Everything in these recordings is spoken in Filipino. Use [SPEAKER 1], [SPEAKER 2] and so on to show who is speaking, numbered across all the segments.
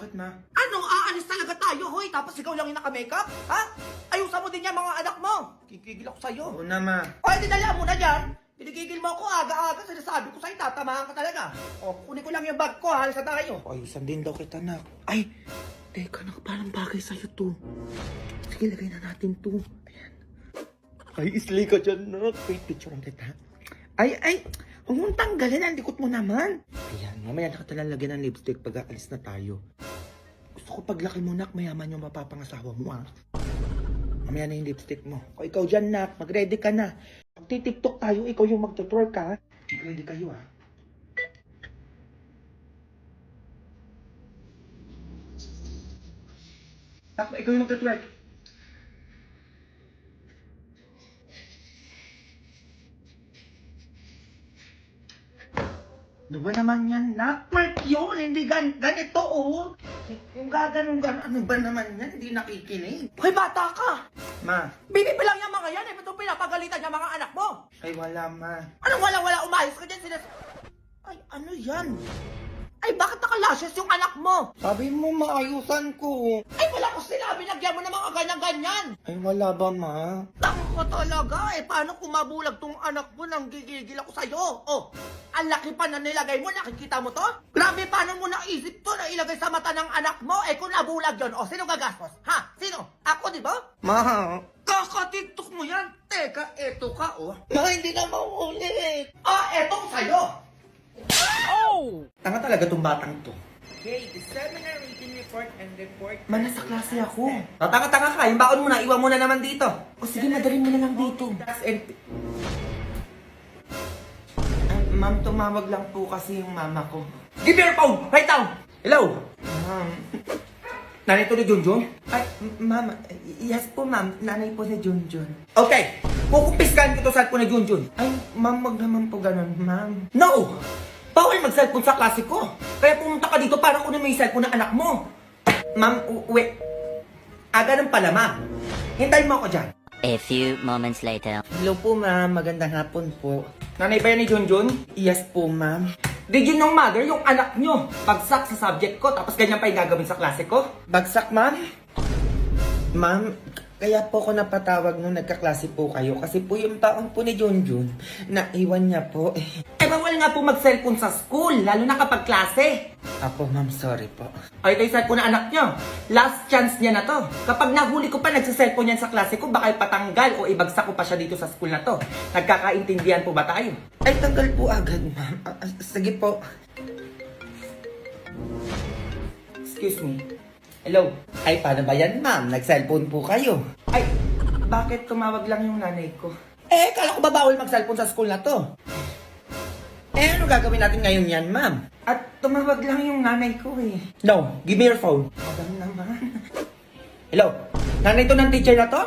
[SPEAKER 1] Bakit, ma?
[SPEAKER 2] Ano, aalis talaga tayo, hoy? Tapos ikaw lang yung naka-makeup? Ha? Ayusan mo din yan mga anak mo. Kikigil ako sa'yo.
[SPEAKER 1] Oo na, ma.
[SPEAKER 2] O, dinala mo na yan. Pinigigil mo ako aga-aga. Sinasabi ko sa'yo, tatamaan ka talaga. O, kunin ko lang yung bag ko, halis na tayo.
[SPEAKER 1] Ayusan din daw kita, nak. Ay, teka, nak, parang bagay sa'yo to. Sige, lagay na natin to. Ayan. Ay, islay ka dyan, nak. Wait, picturean kita. Ay, huwag mong tanggalin. Ang likot mo naman. Ayan, mamaya na kita lang lagyan ng lipstick pag aalis na tayo. Gusto ko paglaki mo, nak, mayaman yung mapapangasawa mo, ah. Mamaya na yung lipstick mo. O ikaw dyan, nak, mag-ready ka na. Magti-tiktok tayo, ikaw yung mag-twerk, ha. Mag-ready kayo, ah. Nak, ikaw yung mag-twerk. Ano ba naman yan, nak? Twerk yun, hindi ganito, oh. Yung gaganon, ano ba naman yan? Hindi nakikinig.
[SPEAKER 2] Hoy, bata ka.
[SPEAKER 1] Ma,
[SPEAKER 2] Bibi pa lang yung mga yan. Ba't itong pinapagalitan yung mga anak mo?
[SPEAKER 1] ay wala, ma.
[SPEAKER 2] Anong wala-wala, umayos ka dyan. Ay, ano yan? Ay, bakit nakalashes yung anak mo?
[SPEAKER 1] Sabi mo, maayusan ko.
[SPEAKER 2] Ay, wala ko sinabi. Lagyan mo ng mga ganyan-ganyan.
[SPEAKER 1] Ay wala ba, ma?
[SPEAKER 2] Tako ko talaga. Paano kung mabulag tong anak mo nang gigigil ako sa'yo? Oh, ang laki pa na nilagay mo. Nakikita mo to? Grabe, paano mo naisip to na ilagay sa mata ng anak mo? Kung nabulag yun, sino gagastos? Ha? Sino? Ako, di ba?
[SPEAKER 1] Ma,
[SPEAKER 2] Kakatiktok mo yan. Teka, eto ka,
[SPEAKER 1] ma, hindi na maulit.
[SPEAKER 2] Etong sa'yo.
[SPEAKER 1] Tanga talaga tong batang to.
[SPEAKER 3] Okay, the seminar reading report and report.
[SPEAKER 1] Ma, nasa klase ako.
[SPEAKER 2] Tanga-tanga ka. Yung baon mo na, iwan mo na naman dito.
[SPEAKER 1] O sige, madalhin mo na lang dito. Ma'am, tumawag lang po kasi yung mama ko.
[SPEAKER 2] Give me your phone. Right now. Hello.
[SPEAKER 1] Ma'am,
[SPEAKER 2] Nanay to ni Junjun?
[SPEAKER 1] ay, ma'am, yes po ma'am, nanay po ni Junjun.
[SPEAKER 2] Okay. Kukumpiskan ko to sa cellphone ni Junjun.
[SPEAKER 1] Ay, ma'am, wag naman po ganun, ma'am.
[SPEAKER 2] No! Bawal mag-cellphone sa klase ko. Kaya pumunta ka dito para kunin mo yung cellphone ng anak mo.
[SPEAKER 1] Ma'am, wait.
[SPEAKER 2] Ganun pala, ma. Hintayin mo ako dyan.
[SPEAKER 4] A few moments later.
[SPEAKER 1] Hello po ma'am, magandang hapon po.
[SPEAKER 2] Nanay ba yan ni Junjun?
[SPEAKER 1] Yes po ma'am.
[SPEAKER 2] Did you know, mother, yung anak nyo, bagsak sa subject ko, tapos ganyan pa yung gagawin sa klase ko?
[SPEAKER 1] Bagsak ma'am? Ma'am, kaya po ako napatawag nung nagkaklase po kayo kasi po yung taong po ni Junjun, naiwan niya po.
[SPEAKER 2] Bawal nga po mag-cellphone sa school, lalo na kapag klase.
[SPEAKER 1] Apo ma'am, sorry po.
[SPEAKER 2] Ay, ito yung cellphone ng anak nyo. Last chance niya na to. Kapag nahuli ko pa nagsa-cellphone yan sa klase ko, baka ipatanggal o ibagsak ko pa siya dito sa school na to. Nagkakaintindihan po ba tayo?
[SPEAKER 1] Ay, tanggal po agad ma'am. Sige po.
[SPEAKER 2] Excuse me. Hello?
[SPEAKER 1] Ay, paano ba yan ma'am? Nag-cellphone po kayo.
[SPEAKER 2] Ay, bakit tumawag lang yung nanay ko?
[SPEAKER 1] Kala ko ba bawal mag-cellphone sa school na to? Ano gagawin natin ngayon yan ma'am?
[SPEAKER 2] At tumawag lang yung nanay ko eh.
[SPEAKER 1] No, give me your phone.
[SPEAKER 2] Madam naman.
[SPEAKER 1] Hello? Nanay to ng teacher na to?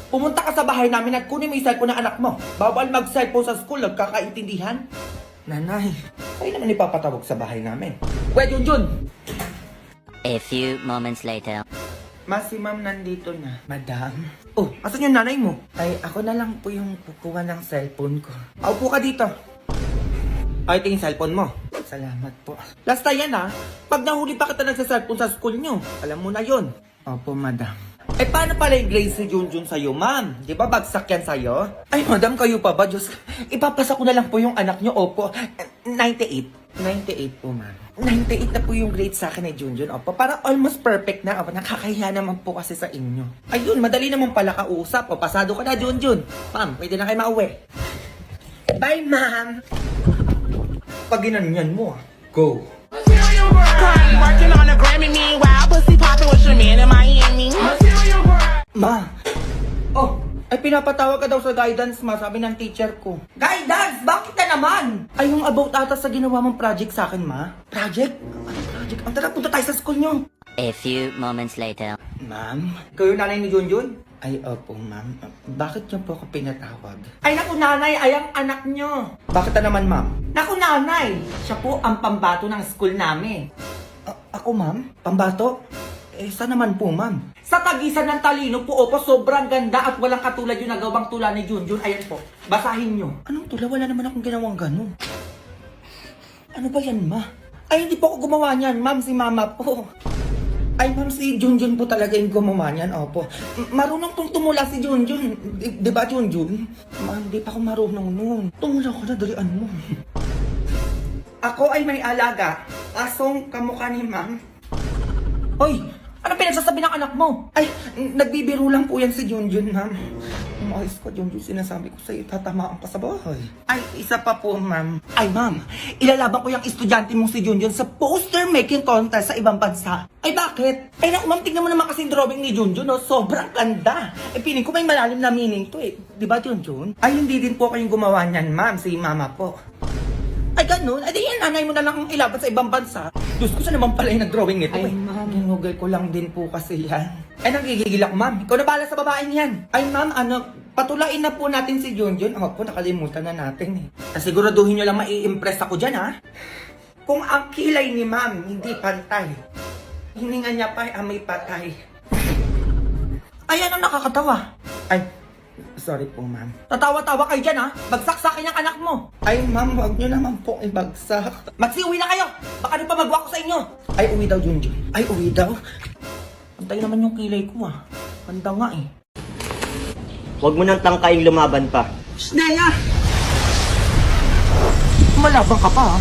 [SPEAKER 1] Pumunta ka sa bahay namin at kunin mo yung cellphone ng anak mo. Bawal mag-cellphone sa school, nagkakaintindihan. Nanay, kayo naman ipapatawag sa bahay namin.
[SPEAKER 2] Wait, Junjun!
[SPEAKER 4] A few moments later.
[SPEAKER 1] Ma, si ma'am nandito na. Madam?
[SPEAKER 2] Oh, asan yung nanay mo?
[SPEAKER 1] Ay, ako na lang po yung kukuha ng cellphone ko.
[SPEAKER 2] Aupo ka dito. Ay, ito yung cellphone mo.
[SPEAKER 1] Salamat po.
[SPEAKER 2] Last time yan ha. Pag nahuli pa kita nagsa-cellphone sa school nyo, alam mo na yon.
[SPEAKER 1] Opo, madam.
[SPEAKER 2] Paano pala yung grades ni Junjun sa'yo, ma'am? Di ba bagsak yan sa'yo?
[SPEAKER 1] Ay, madam, kayo pa ba? Diyos, ipapasa ko na lang po yung anak nyo. Opo,
[SPEAKER 2] 98.
[SPEAKER 1] 98 po, ma'am. 98 na po yung grade sa akin ni Junjun. Opo, parang almost perfect na. Opo, nakakahiya naman po kasi sa inyo.
[SPEAKER 2] Ayun, madali naman pala kausap. O, pasado ka na, Junjun. Ma'am, pwede na kayo mauwi.
[SPEAKER 1] Bye, ma'am!
[SPEAKER 2] Pag ginanyan mo, go.
[SPEAKER 5] Working on a Grammy, meanwhile, pussy popping with your man in Miami.
[SPEAKER 1] Ma! Oh, ay pinapatawag ka daw sa guidance, ma. Sabi ng teacher ko.
[SPEAKER 2] Guidance, bakit na naman?
[SPEAKER 1] Ay, yung about ata sa ginawa mong project sa akin, ma. Project? Anong project? Ang tara, punta tayo sa school nyo.
[SPEAKER 4] A few moments later.
[SPEAKER 1] Ma'am?
[SPEAKER 2] Ikaw yung nanay ni Junjun?
[SPEAKER 1] Ay, opo, ma'am. Bakit niyo po ako pinatawag?
[SPEAKER 2] Ay, naku nanay, ay ang anak nyo.
[SPEAKER 1] Bakit na naman, ma'am?
[SPEAKER 2] Naku nanay, siya po ang pambato ng school namin.
[SPEAKER 1] Ako, ma'am? Pambato? Saan naman po, ma'am?
[SPEAKER 2] Sa tagisan ng talino po, opo, sobrang ganda at walang katulad yung nagawang tula ni Junjun. Ayan po, basahin nyo.
[SPEAKER 1] Anong tula? Wala naman akong ginawang ganun. Ano ba yan, ma? Ay, hindi po ako gumawa niyan, ma'am. Si mama po.
[SPEAKER 2] Ay, ma'am, si Junjun po talaga yung gumawa niyan, opo. Marunong tong tumula si Junjun. Di ba, Junjun? Ma'am, di pa ako marunong nun. Tumula ko na, dalian mo. Ako ay may alaga. Asong kamukha ni ma'am. Hoy, ano pinagsasabi ng anak mo? Ay, nagbibiro lang po yan si Junjun, ma'am. Umayos ka, Junjun, sinasabi ko sa'yo, tatamaan ka sa bahay. Ay, isa pa po, ma'am. Ay, ma'am, ilalaban ko yung estudyante mong si Junjun sa poster making contest sa ibang bansa. Ay, bakit? Ay, naku, ma'am, tingnan mo naman kasi yung drawing ni Junjun, no? Sobrang ganda. Eh, piling ko may malalim na meaning to, eh. Di ba, Junjun? Ay, hindi din po kayong gumawa niyan, ma'am. Si mama po. Ay, ganun? Ay, di yan, nanay mo na lang ang ilaban sa ibang bansa. Diyos ko, siya naman pala yung nag-drawing nito. Ay, ma'am, ginugay ko lang din po kasi yan. Ay, nagigigil ako, ma'am. Ikaw na bahala sa babaeng yan. Ay, ma'am, patulain na po natin si Junjun. Ako po, nakalimutan na natin, eh. Siguraduhin nyo lang mai-impress ako dyan, ha? Kung ang kilay ni ma'am hindi pantay, hininga niya pa ay amoy patay. Ay, ano nakakatawa? Ay, sorry po, ma'am. Tatawa-tawa kayo dyan, ha? Bagsak sa akin ang anak mo. Ay, ma'am, wag nyo naman po ibagsak. Magsiuwi na kayo! Baka di pa magwa ko sa inyo. Ay, uwi daw, Junjun. Ay, uwi daw? Antay naman yung kilay ko, ah. Ganda nga, eh.
[SPEAKER 6] Huwag mo nang tangkaing lumaban pa.
[SPEAKER 2] Sneya! Malabang ka pa, ha?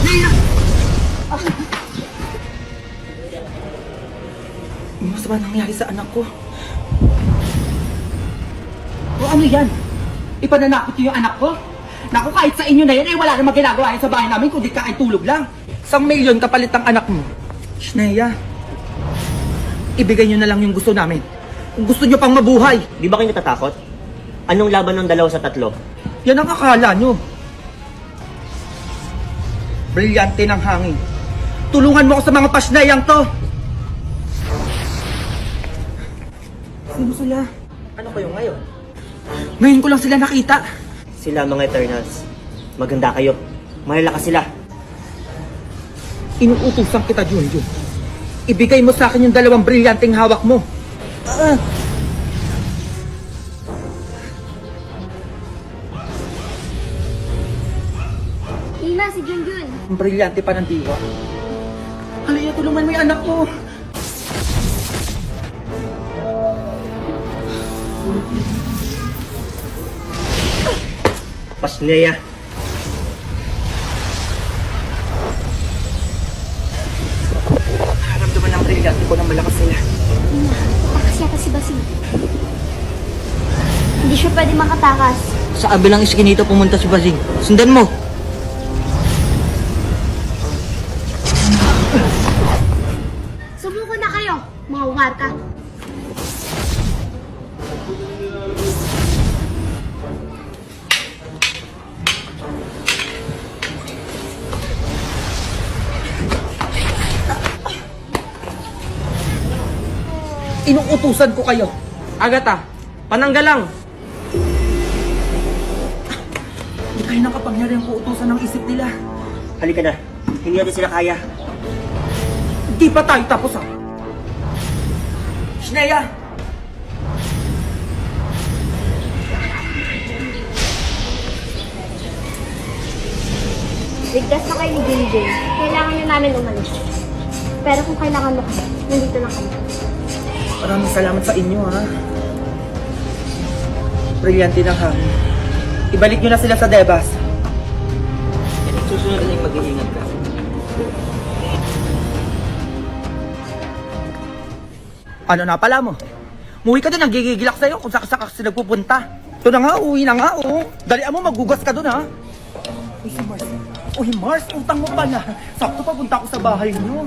[SPEAKER 2] Sneya! Mas ba nangyari sa anak ko? O ano yan? Ipananakot niyo yung anak ko? Naku, kahit sa inyo na yan, ay wala namang ginagawa yan sa bahay namin, kundi kain tulog lang. 1 milyon kapalit ang anak mo. Sneya, ibigay niyo na lang yung gusto namin. Kung gusto niyo pang mabuhay.
[SPEAKER 6] Di ba kayo natatakot? Anong laban ng 2 sa 3?
[SPEAKER 2] Yan ang akala niyo. Brilyante ng hangin. Tulungan mo ako sa mga pasnayang to. Sino sila?
[SPEAKER 6] Ano kayo ngayon?
[SPEAKER 2] Ngayon ko lang sila nakita.
[SPEAKER 6] Sila mga Eternals. Maganda kayo. Malalakas sila.
[SPEAKER 2] Inuutusan kita, Junjun. Ibigay mo sa akin yung 2 brilyanteng hawak mo.
[SPEAKER 7] Ina, si Junjun.
[SPEAKER 2] Ang brilyante pa ng diwa. Halika, tulungan mo yung anak ko.
[SPEAKER 6] Pasneya.
[SPEAKER 2] Naramdaman ng brilyante ko na malakas sila.
[SPEAKER 7] Ina, takas yata si Basing. Hindi siya pwede makatakas.
[SPEAKER 6] Sa kabilang iskinito pumunta si Basing. Sundan mo.
[SPEAKER 7] Sumuko na kayo, mga warka.
[SPEAKER 2] Inuutusan ko kayo. Agata, pananggal lang. Hindi kayo nakapangyarihan ko utusan ng isip nila.
[SPEAKER 6] Halika na. Hindi natin sila kaya.
[SPEAKER 2] Di pa tayo tapos, ha? Sneya!
[SPEAKER 7] Ligtas na kayo ni Junjun. Kailangan na namin umalis. Pero kung kailangan mo kami, nandito lang kami.
[SPEAKER 2] Maraming salamat sa inyo, ha? Brilyante ng hangin. Ibalik nyo na sila sa Debas.
[SPEAKER 6] Susunod na yung mag-iingat ka.
[SPEAKER 2] Ano na pala mo? Muwi ka doon, nagigigil ako sa'yo kung saan kasi nagpupunta. Ito na nga, uwi na nga, oh. Dalian mo, maggugas ka doon, ha? Uy, si Mars. Uy, Mars, utang mo pala. Sakto papunta ako sa bahay niyo.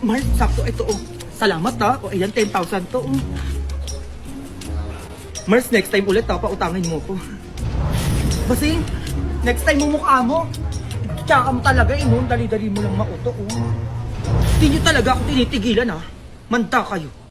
[SPEAKER 2] Mars, sakto, ito, oh. Salamat, ha? O, ayan, 10,000 to, oh. Mars, next time ulit, ha? Pautangin mo ko. Basing, next time mo mukha mo. Tsaka mo talaga, eh, no? Dali-dali mo lang mauto, oh. Hindi nyo talaga ako tinitigilan, ha? Manda kayo.